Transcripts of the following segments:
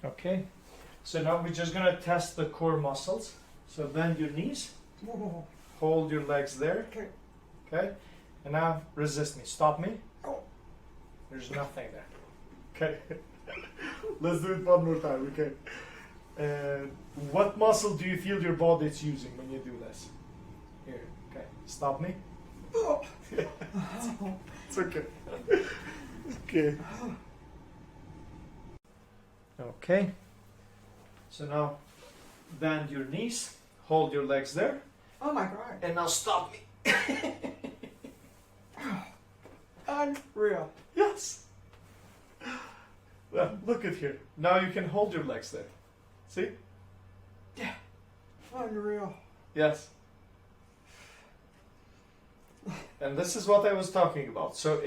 Okay. So now we're just gonna test the core muscles. So bend your knees. Hold your legs there. Okay. Okay. And now resist me. Stop me. Oh. There's nothing there. Okay. Let's do it one more time. Okay. What muscle do you feel your body is using when you do this? Here. Okay. Stop me. It's okay. Okay. Okay. So now bend your knees. Hold your legs there. Oh my God. And now stop me. Unreal. Yes. Well, look at here. Now you can hold your legs there. See? Yeah. Unreal. Yes. And this is what I was talking about. So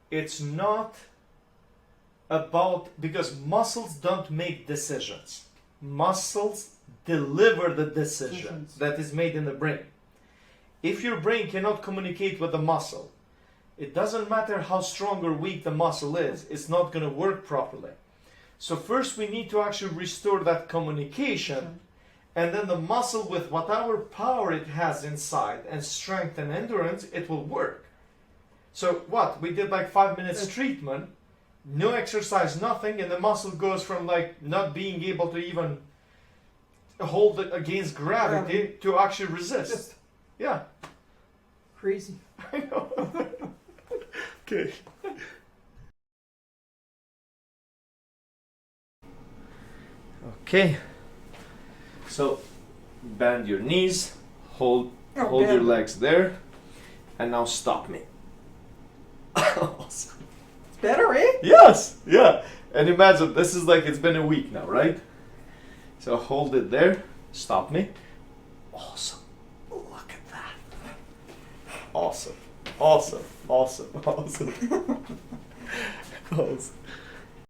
it's not about, because muscles don't make decisions. Muscles deliver the decision that is made in the brain. If your brain cannot communicate with the muscle, it doesn't matter how strong or weak the muscle is, it's not going to work properly. So first we need to actually restore that communication, and then the muscle, with whatever power it has inside and strength and endurance, it will work. So what? We did like 5 minutes treatment, no exercise, nothing, and the muscle goes from like not being able to even hold it against gravity to actually resist. Just Yeah. crazy. I know. Okay. Okay. So bend your knees, hold your legs there, and now stop me. Awesome. It's better, eh? Yes, yeah. And imagine this is like it's been a week now, right? So hold it there, stop me. Awesome. Look at that. Awesome. Awesome. Awesome. Awesome. Awesome.